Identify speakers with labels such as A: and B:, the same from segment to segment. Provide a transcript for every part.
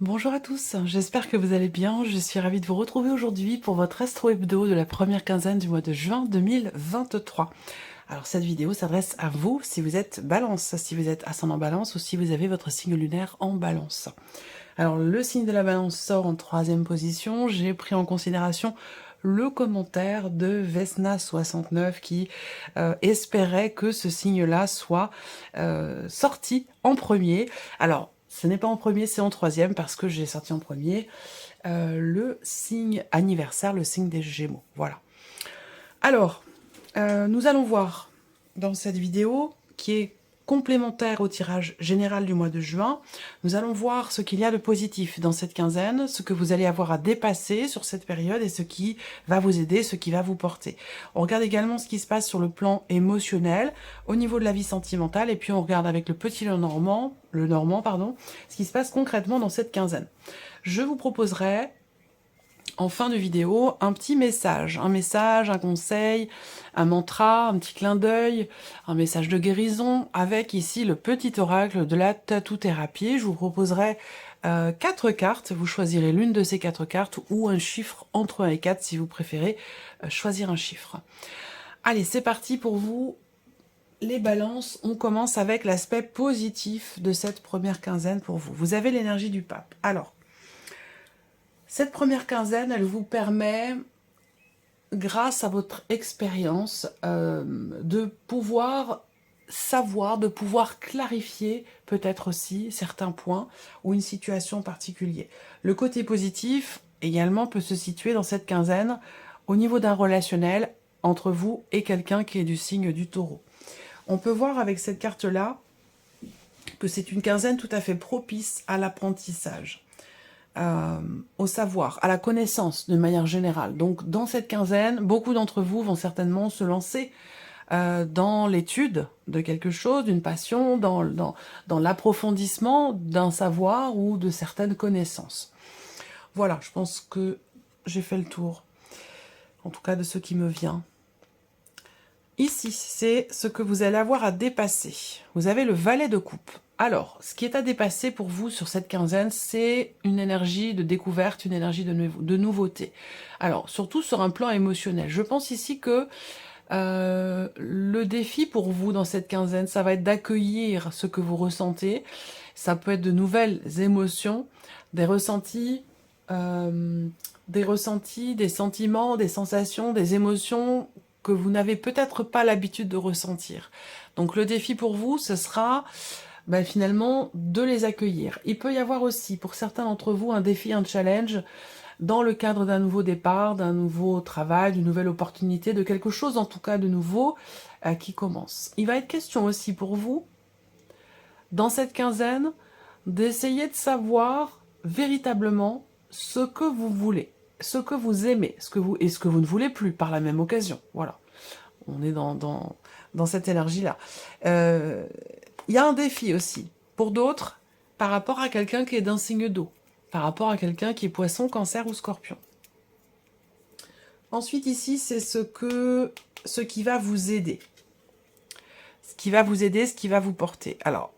A: Bonjour à tous, j'espère que vous allez bien. Je suis ravie de vous retrouver aujourd'hui pour votre Astro Hebdo de la première quinzaine du mois de juin 2023. Alors cette vidéo s'adresse à vous si vous êtes Balance, si vous êtes ascendant Balance ou si vous avez votre signe lunaire en Balance. Alors le signe de la Balance sort en troisième position. J'ai pris en considération le commentaire de Vesna69 qui espérait que ce signe-là soit sorti en premier. Alors, ce n'est pas en premier, c'est en troisième parce que j'ai sorti en premier le signe anniversaire, le signe des Gémeaux. Voilà. Alors, nous allons voir dans cette vidéo qui est complémentaire au tirage général du mois de juin, nous allons voir ce qu'il y a de positif dans cette quinzaine, ce que vous allez avoir à dépasser sur cette période et ce qui va vous aider, ce qui va vous porter. On regarde également ce qui se passe sur le plan émotionnel, au niveau de la vie sentimentale, et puis on regarde avec le petit normand, ce qui se passe concrètement dans cette quinzaine. Je vous proposerai en fin de vidéo, un petit message, un conseil, un mantra, un petit clin d'œil, un message de guérison, avec ici le petit oracle de la tatou-thérapie. Je vous proposerai 4 cartes, vous choisirez l'une de ces 4 cartes ou un chiffre entre 1 et 4 si vous préférez choisir un chiffre. Allez, c'est parti pour vous. Les balances, on commence avec l'aspect positif de cette première quinzaine pour vous. Vous avez l'énergie du pape. Alors, cette première quinzaine, elle vous permet, grâce à votre expérience, de pouvoir savoir, de pouvoir clarifier peut-être aussi certains points ou une situation particulière. Le côté positif également peut se situer dans cette quinzaine au niveau d'un relationnel entre vous et quelqu'un qui est du signe du Taureau. On peut voir avec cette carte-là que c'est une quinzaine tout à fait propice à l'apprentissage. Au savoir, à la connaissance de manière générale. Donc dans cette quinzaine, beaucoup d'entre vous vont certainement se lancer dans l'étude de quelque chose, d'une passion, dans l'approfondissement d'un savoir ou de certaines connaissances. Voilà, je pense que j'ai fait le tour, en tout cas de ce qui me vient. Ici, c'est ce que vous allez avoir à dépasser. Vous avez le valet de coupe. Alors, ce qui est à dépasser pour vous sur cette quinzaine, c'est une énergie de découverte, une énergie de nouveauté. Alors, surtout sur un plan émotionnel. Je pense ici que le défi pour vous dans cette quinzaine, ça va être d'accueillir ce que vous ressentez. Ça peut être de nouvelles émotions, des ressentis, des sentiments, des sensations, des émotions que vous n'avez peut-être pas l'habitude de ressentir. Donc le défi pour vous, ce sera finalement de les accueillir. Il peut y avoir aussi pour certains d'entre vous un défi, un challenge dans le cadre d'un nouveau départ, d'un nouveau travail, d'une nouvelle opportunité, de quelque chose en tout cas de nouveau qui commence. Il va être question aussi pour vous, dans cette quinzaine, d'essayer de savoir véritablement ce que vous voulez, ce que vous aimez, ce que vous ne voulez plus par la même occasion. Voilà, on est dans cette énergie-là. Il y a un défi aussi, pour d'autres, par rapport à quelqu'un qui est d'un signe d'eau, par rapport à quelqu'un qui est poisson, cancer ou scorpion. Ensuite, ici, c'est ce qui va vous aider. Ce qui va vous aider, ce qui va vous porter. Alors,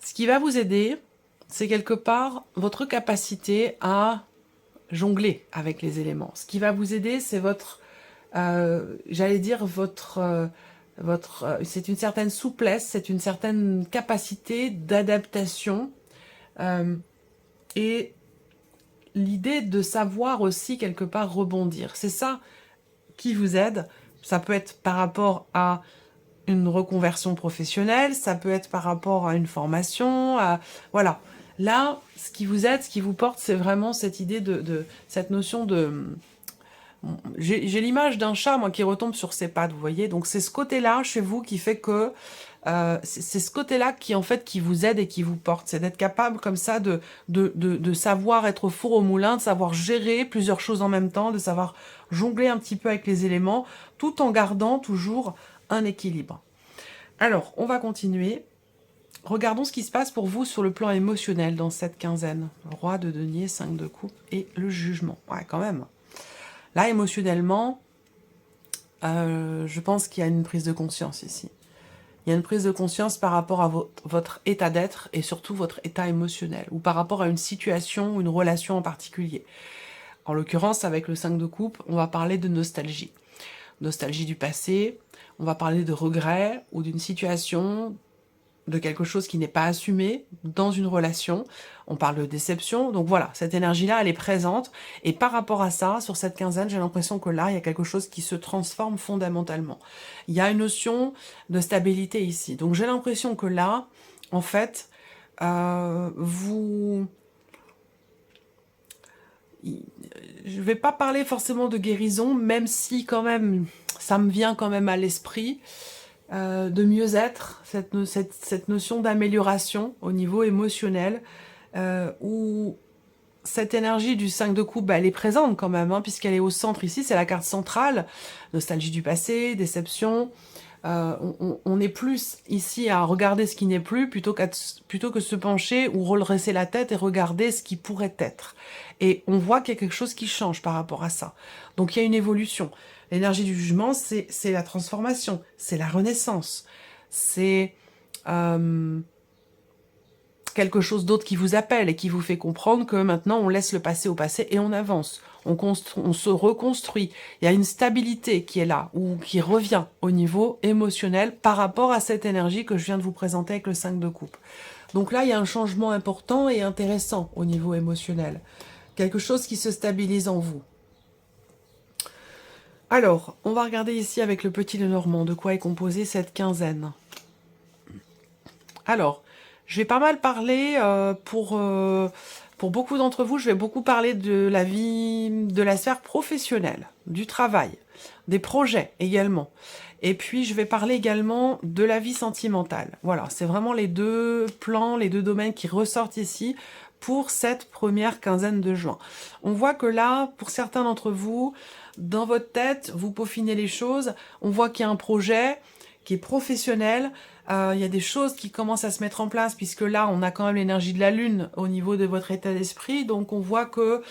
A: ce qui va vous aider, c'est quelque part votre capacité à jongler avec les éléments. Ce qui va vous aider, c'est votre, j'allais dire, c'est une certaine souplesse, c'est une certaine capacité d'adaptation et l'idée de savoir aussi quelque part rebondir. C'est ça qui vous aide. Ça peut être par rapport à une reconversion professionnelle, ça peut être par rapport à une formation, voilà. Là, ce qui vous aide, ce qui vous porte, c'est vraiment cette idée cette notion de... J'ai l'image d'un chat, moi, qui retombe sur ses pattes, vous voyez. Donc, c'est ce côté-là, chez vous, qui fait que... c'est ce côté-là qui vous aide et qui vous porte. C'est d'être capable, comme ça, de savoir être au four au moulin, de savoir gérer plusieurs choses en même temps, de savoir jongler un petit peu avec les éléments, tout en gardant toujours un équilibre. Alors, on va continuer. Regardons ce qui se passe pour vous sur le plan émotionnel dans cette quinzaine. Roi de denier, 5 de coupe et le jugement. Ouais, quand même. Là, émotionnellement, je pense qu'il y a une prise de conscience ici. il y a une prise de conscience par rapport à votre état d'être et surtout votre état émotionnel, ou par rapport à une situation ou une relation en particulier. En l'occurrence, avec le 5 de coupe, on va parler de nostalgie. Nostalgie du passé, on va parler de regret ou d'une situation, de quelque chose qui n'est pas assumé dans une relation. On parle de déception. Donc voilà, cette énergie-là, elle est présente. Et par rapport à ça, sur cette quinzaine, j'ai l'impression que là, il y a quelque chose qui se transforme fondamentalement. Il y a une notion de stabilité ici. Donc j'ai l'impression que là, en fait, je vais pas parler forcément de guérison, même si quand même, ça me vient quand même à l'esprit, de mieux-être, cette notion d'amélioration au niveau émotionnel, où cette énergie du 5 de coupe, elle est présente quand même, hein, puisqu'elle est au centre ici, c'est la carte centrale, nostalgie du passé, déception. On est plus ici à regarder ce qui n'est plus plutôt que se pencher ou redresser la tête et regarder ce qui pourrait être. Et on voit qu'il y a quelque chose qui change par rapport à ça. Donc il y a une évolution. L'énergie du jugement, c'est la transformation, c'est la renaissance, c'est quelque chose d'autre qui vous appelle et qui vous fait comprendre que maintenant on laisse le passé au passé et on avance. On se reconstruit. Il y a une stabilité qui est là, ou qui revient au niveau émotionnel par rapport à cette énergie que je viens de vous présenter avec le 5 de coupe. Donc là, il y a un changement important et intéressant au niveau émotionnel. Quelque chose qui se stabilise en vous. Alors, on va regarder ici avec le petit Lenormand, de quoi est composée cette quinzaine. Alors, je vais pas mal parler pour beaucoup d'entre vous, je vais beaucoup parler de la vie, de la sphère professionnelle, du travail, des projets également. Et puis, je vais parler également de la vie sentimentale. Voilà, c'est vraiment les deux plans, les deux domaines qui ressortent ici pour cette première quinzaine de juin. On voit que là, pour certains d'entre vous, dans votre tête, vous peaufinez les choses. On voit qu'il y a un projet qui est professionnel. Il y a des choses qui commencent à se mettre en place, puisque là, on a quand même l'énergie de la Lune au niveau de votre état d'esprit. Donc, on voit que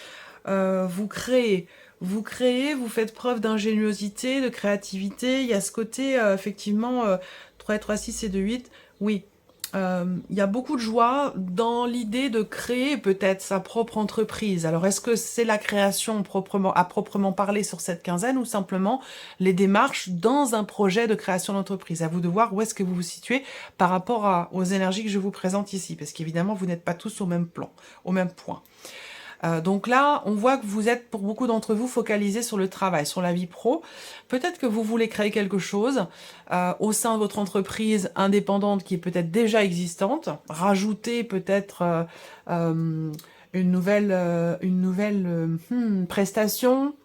A: vous créez, vous faites preuve d'ingéniosité, de créativité. Il y a ce côté, effectivement, 3 et 3, 6 et 2, 8. Oui, il y a beaucoup de joie dans l'idée de créer peut-être sa propre entreprise. Alors, est-ce que c'est la création à proprement parler sur cette quinzaine, ou simplement les démarches dans un projet de création d'entreprise? À vous de voir où est-ce que vous vous situez par rapport aux énergies que je vous présente ici, parce qu'évidemment, vous n'êtes pas tous au même plan, au même point. Donc là, on voit que vous êtes, pour beaucoup d'entre vous, focalisés sur le travail, sur la vie pro. Peut-être que vous voulez créer quelque chose au sein de votre entreprise indépendante qui est peut-être déjà existante, rajouter peut-être une nouvelle prestation,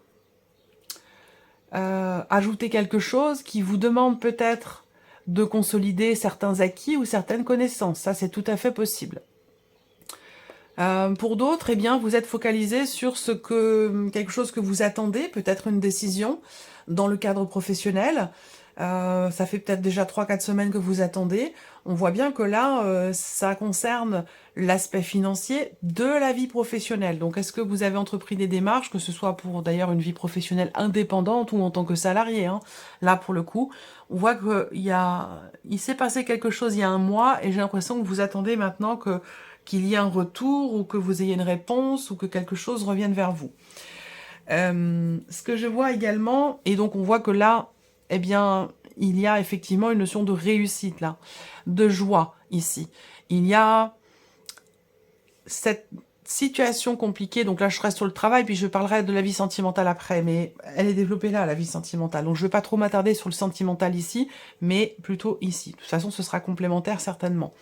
A: ajouter quelque chose qui vous demande peut-être de consolider certains acquis ou certaines connaissances. Ça, c'est tout à fait possible. Pour d'autres, eh bien, vous êtes focalisé sur quelque chose que vous attendez, peut-être une décision dans le cadre professionnel. Ça fait peut-être déjà 3-4 semaines que vous attendez. On voit bien que là, ça concerne l'aspect financier de la vie professionnelle. Donc, est-ce que vous avez entrepris des démarches, que ce soit pour d'ailleurs une vie professionnelle indépendante ou en tant que salarié, hein. Là, pour le coup, on voit il s'est passé quelque chose il y a un mois, et j'ai l'impression que vous attendez maintenant qu'il y ait un retour, ou que vous ayez une réponse, ou que quelque chose revienne vers vous. Ce que je vois également, et donc on voit que là, eh bien, il y a effectivement une notion de réussite là, de joie ici. Il y a cette situation compliquée, donc là je reste sur le travail, puis je parlerai de la vie sentimentale après, mais elle est développée là, la vie sentimentale. Donc je ne vais pas trop m'attarder sur le sentimental ici, mais plutôt ici. De toute façon, ce sera complémentaire certainement.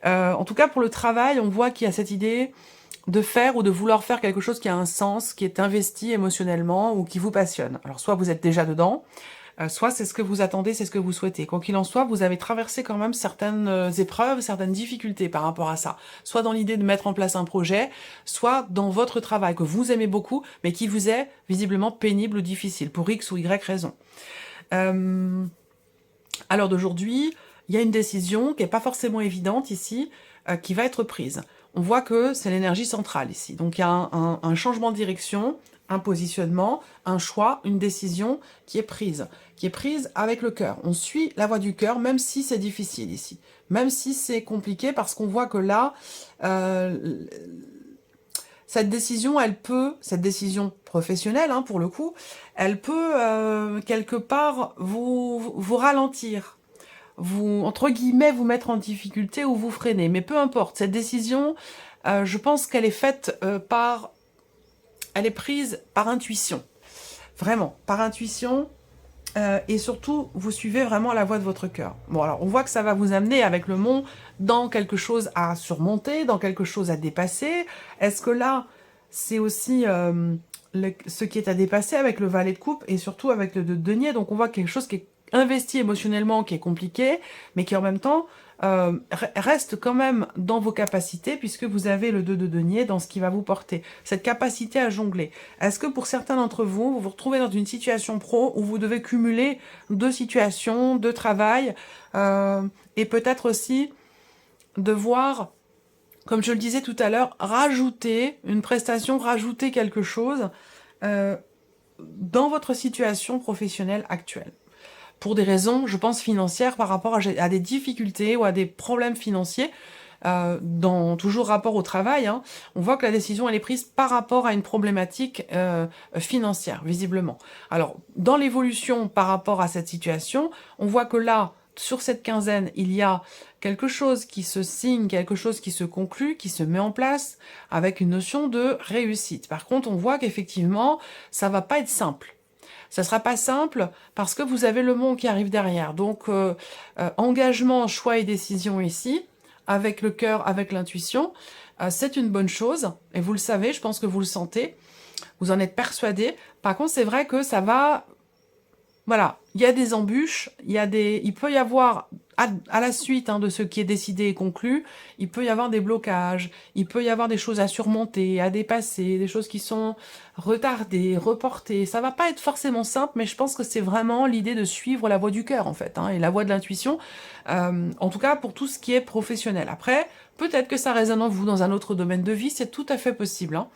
A: En tout cas, pour le travail, on voit qu'il y a cette idée de faire ou de vouloir faire quelque chose qui a un sens, qui est investi émotionnellement ou qui vous passionne. Alors, soit vous êtes déjà dedans, soit c'est ce que vous attendez, c'est ce que vous souhaitez. Quoi qu'il en soit, vous avez traversé quand même certaines épreuves, certaines difficultés par rapport à ça. Soit dans l'idée de mettre en place un projet, soit dans votre travail que vous aimez beaucoup, mais qui vous est visiblement pénible ou difficile, pour X ou Y raison. Alors d'aujourd'hui, il y a une décision qui n'est pas forcément évidente ici, qui va être prise. On voit que c'est l'énergie centrale ici. Donc il y a un changement de direction, un positionnement, un choix, une décision qui est prise avec le cœur. On suit la voie du cœur, même si c'est difficile ici, même si c'est compliqué, parce qu'on voit que là, cette décision, cette décision professionnelle, hein, pour le coup, elle peut quelque part vous ralentir, entre guillemets, vous mettre en difficulté ou vous freiner. Mais peu importe, cette décision, je pense qu'elle est faite elle est prise par intuition. Vraiment, par intuition. Et surtout, vous suivez vraiment la voie de votre cœur. Bon, alors, on voit que ça va vous amener avec le mont dans quelque chose à surmonter, dans quelque chose à dépasser. Est-ce que là, c'est aussi ce qui est à dépasser avec le valet de coupe et surtout avec le 2 de denier? Donc, on voit quelque chose qui est investi émotionnellement, qui est compliqué, mais qui en même temps reste quand même dans vos capacités, puisque vous avez le 2 de denier dans ce qui va vous porter. Cette capacité à jongler. Est-ce que pour certains d'entre vous, vous vous retrouvez dans une situation pro où vous devez cumuler 2 situations, 2 travail, et peut-être aussi devoir, comme je le disais tout à l'heure, rajouter une prestation, rajouter quelque chose dans votre situation professionnelle actuelle. Pour des raisons, je pense, financières, par rapport à des difficultés ou à des problèmes financiers, dans toujours rapport au travail, hein, on voit que la décision, elle est prise par rapport à une problématique financière, visiblement. Alors, dans l'évolution par rapport à cette situation, on voit que là, sur cette quinzaine, il y a quelque chose qui se signe, quelque chose qui se conclut, qui se met en place, avec une notion de réussite. Par contre, on voit qu'effectivement, ça va pas être simple. Ça sera pas simple parce que vous avez le monde qui arrive derrière. Donc, engagement, choix et décision ici, avec le cœur, avec l'intuition, c'est une bonne chose. Et vous le savez, je pense que vous le sentez. Vous en êtes persuadé. Par contre, c'est vrai que ça va... Voilà, il y a des embûches, il peut y avoir, à la suite de ce qui est décidé et conclu, il peut y avoir des blocages, il peut y avoir des choses à surmonter, à dépasser, des choses qui sont retardées, reportées. Ça va pas être forcément simple, mais je pense que c'est vraiment l'idée de suivre la voie du cœur, en fait, et la voie de l'intuition, en tout cas pour tout ce qui est professionnel. Après, peut-être que ça résonne en vous dans un autre domaine de vie, c'est tout à fait possible,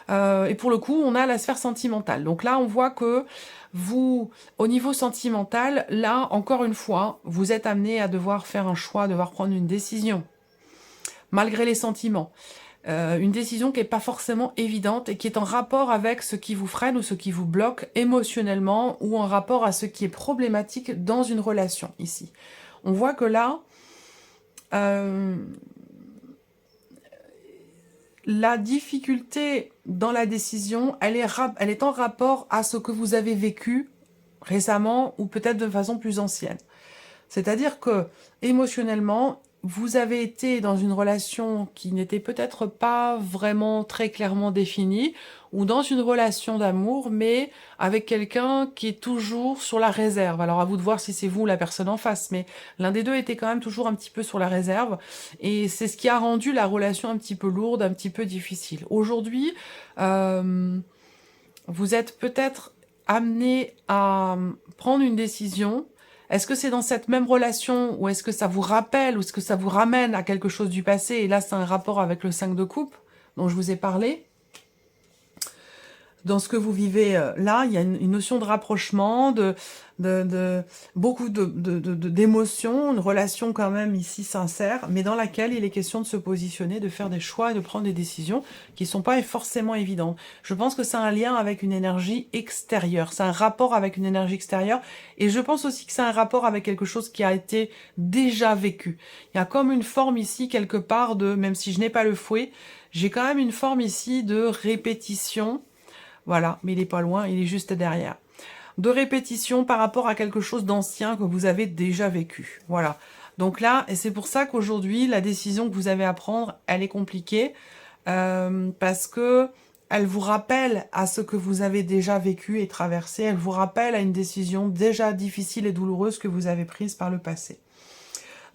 A: et pour le coup, on a la sphère sentimentale. Donc là, on voit que vous, au niveau sentimental, là, encore une fois, vous êtes amené à devoir faire un choix, devoir prendre une décision, malgré les sentiments. Une décision qui n'est pas forcément évidente et qui est en rapport avec ce qui vous freine ou ce qui vous bloque émotionnellement, ou en rapport à ce qui est problématique dans une relation, ici. On voit que là... la difficulté dans la décision, elle est en rapport à ce que vous avez vécu récemment ou peut-être de façon plus ancienne. C'est-à-dire que, émotionnellement, vous avez été dans une relation qui n'était peut-être pas vraiment très clairement définie, ou dans une relation d'amour, mais avec quelqu'un qui est toujours sur la réserve. Alors à vous de voir si c'est vous ou la personne en face, mais l'un des deux était quand même toujours un petit peu sur la réserve, et c'est ce qui a rendu la relation un petit peu lourde, un petit peu difficile. Aujourd'hui, vous êtes peut-être amené à prendre une décision. Est-ce que c'est dans cette même relation, ou est-ce que ça vous rappelle, ou est-ce que ça vous ramène à quelque chose du passé? Et là, c'est un rapport avec le 5 de coupe dont je vous ai parlé. Dans ce que vous vivez là, il y a une notion de rapprochement, beaucoup d'émotions, une relation quand même ici sincère, mais dans laquelle il est question de se positionner, de faire des choix et de prendre des décisions qui ne sont pas forcément évidentes. Je pense que c'est un lien avec une énergie extérieure, c'est un rapport avec une énergie extérieure, et je pense aussi que c'est un rapport avec quelque chose qui a été déjà vécu. Il y a comme une forme ici, quelque part, même si je n'ai pas le fouet, j'ai quand même une forme ici de répétition. Voilà, mais il est pas loin, il est juste derrière. De répétition par rapport à quelque chose d'ancien que vous avez déjà vécu. Voilà. Donc là, et c'est pour ça qu'aujourd'hui, la décision que vous avez à prendre, elle est compliquée, parce que elle vous rappelle à ce que vous avez déjà vécu et traversé, elle vous rappelle à une décision déjà difficile et douloureuse que vous avez prise par le passé.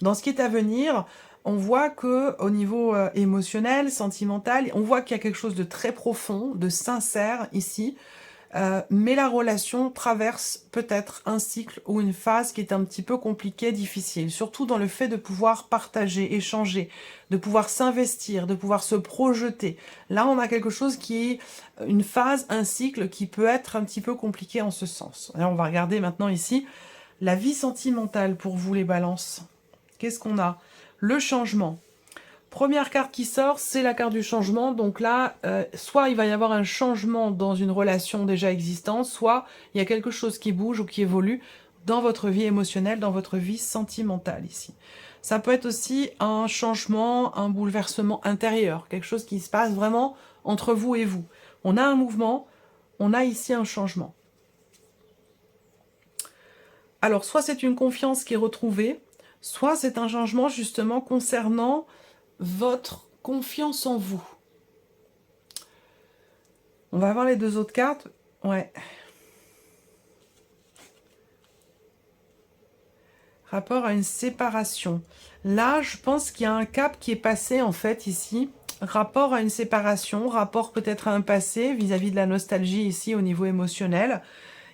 A: Dans ce qui est à venir, on voit que au niveau émotionnel, sentimental, on voit qu'il y a quelque chose de très profond, de sincère ici, mais la relation traverse peut-être un cycle ou une phase qui est un petit peu compliquée, difficile, surtout dans le fait de pouvoir partager, échanger, de pouvoir s'investir, de pouvoir se projeter. Là, on a quelque chose qui est une phase, un cycle qui peut être un petit peu compliqué en ce sens. Là, on va regarder maintenant ici la vie sentimentale pour vous, les balances. Qu'est-ce qu'on a? Le changement. Première carte qui sort, c'est la carte du changement. Donc là, soit il va y avoir un changement dans une relation déjà existante, soit il y a quelque chose qui bouge ou qui évolue dans votre vie émotionnelle, dans votre vie sentimentale ici. Ça peut être aussi un changement, un bouleversement intérieur, quelque chose qui se passe vraiment entre vous et vous. On a un mouvement, on a ici un changement. Alors, soit c'est une confiance qui est retrouvée, soit c'est un changement justement concernant votre confiance en vous. On va voir les deux autres cartes. Ouais. Rapport à une séparation. Là, je pense qu'il y a un cap qui est passé en fait ici. Rapport à une séparation, rapport peut-être à un passé vis-à-vis de la nostalgie ici au niveau émotionnel.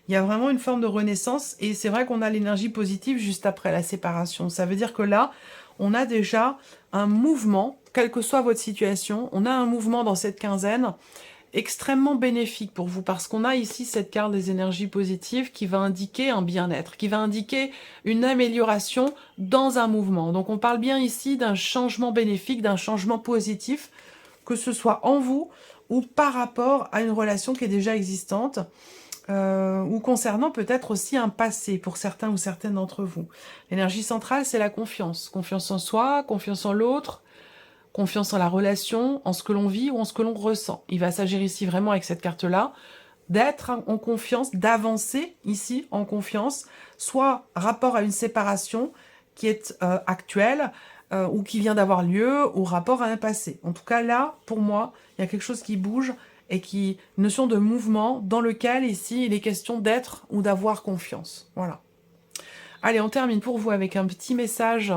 A: Il y a vraiment une forme de renaissance et c'est vrai qu'on a l'énergie positive juste après la séparation. Ça veut dire que là, on a déjà un mouvement, quelle que soit votre situation, on a un mouvement dans cette quinzaine extrêmement bénéfique pour vous parce qu'on a ici cette carte des énergies positives qui va indiquer un bien-être, qui va indiquer une amélioration dans un mouvement. Donc on parle bien ici d'un changement bénéfique, d'un changement positif, que ce soit en vous ou par rapport à une relation qui est déjà existante. Ou concernant peut-être aussi un passé pour certains ou certaines d'entre vous. L'énergie centrale, c'est la confiance. Confiance en soi, confiance en l'autre, confiance en la relation, en ce que l'on vit ou en ce que l'on ressent. Il va s'agir ici vraiment avec cette carte-là d'être en confiance, d'avancer ici en confiance, soit rapport à une séparation qui est actuelle ou qui vient d'avoir lieu, ou rapport à un passé. En tout cas là, pour moi, il y a quelque chose qui bouge et qui notion de mouvement dans lequel ici il est question d'être ou d'avoir confiance. Voilà. Allez, on termine pour vous avec un petit message,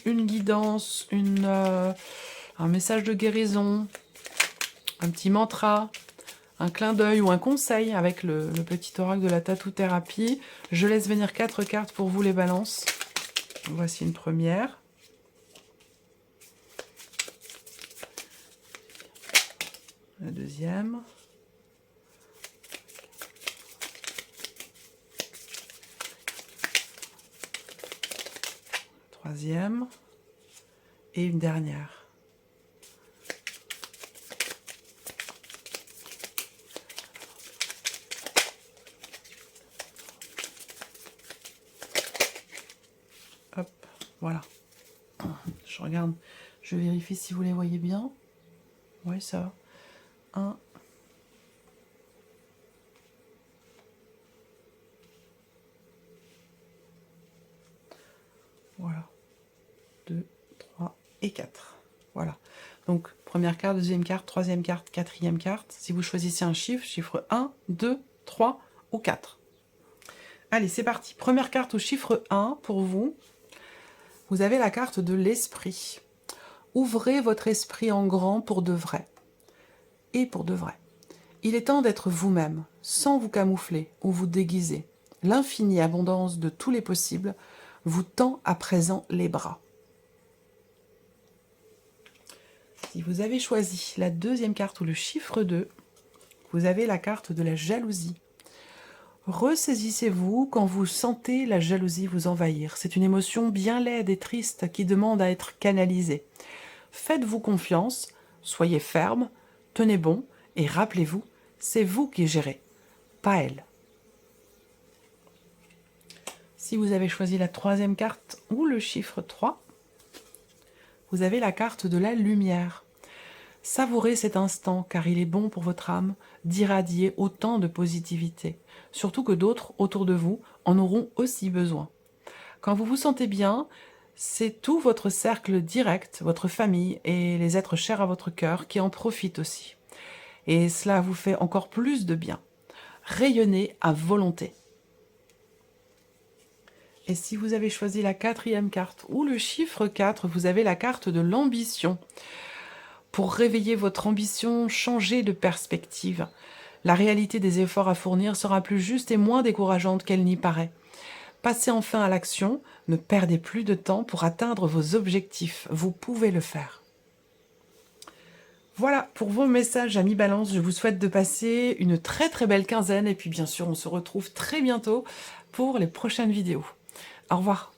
A: une guidance, un message de guérison, un petit mantra, un clin d'œil ou un conseil avec le petit oracle de la tatou-thérapie. Je laisse venir 4 cartes pour vous les balances. Voici une première. La deuxième. Troisième. Et une dernière. Hop, voilà. Je regarde, je vérifie si vous les voyez bien. Oui, ça va. 1. Voilà. 2, 3 et 4. Voilà. Donc, première carte, deuxième carte, troisième carte, quatrième carte. Si vous choisissez un chiffre, chiffre 1, 2, 3 ou 4. Allez, c'est parti. Première carte au chiffre 1 pour vous. Vous avez la carte de l'esprit. Ouvrez votre esprit en grand pour de vrai. Et pour de vrai. Il est temps d'être vous-même, sans vous camoufler ou vous déguiser. L'infinie abondance de tous les possibles vous tend à présent les bras. Si vous avez choisi la deuxième carte ou le chiffre 2, vous avez la carte de la jalousie. Ressaisissez-vous quand vous sentez la jalousie vous envahir. C'est une émotion bien laide et triste qui demande à être canalisée. Faites-vous confiance, soyez ferme, tenez bon et rappelez-vous, c'est vous qui gérez, pas elle. Si vous avez choisi la troisième carte ou le chiffre 3, vous avez la carte de la lumière. Savourez cet instant car il est bon pour votre âme d'irradier autant de positivité, surtout que d'autres autour de vous en auront aussi besoin. Quand vous vous sentez bien, c'est tout votre cercle direct, votre famille et les êtres chers à votre cœur qui en profitent aussi. Et cela vous fait encore plus de bien. Rayonnez à volonté. Et si vous avez choisi la quatrième carte ou le chiffre 4, vous avez la carte de l'ambition. Pour réveiller votre ambition, changez de perspective. La réalité des efforts à fournir sera plus juste et moins décourageante qu'elle n'y paraît. Passez enfin à l'action, ne perdez plus de temps pour atteindre vos objectifs. Vous pouvez le faire. Voilà pour vos messages, amis Balance. Je vous souhaite de passer une très très belle quinzaine. Et puis bien sûr, on se retrouve très bientôt pour les prochaines vidéos. Au revoir.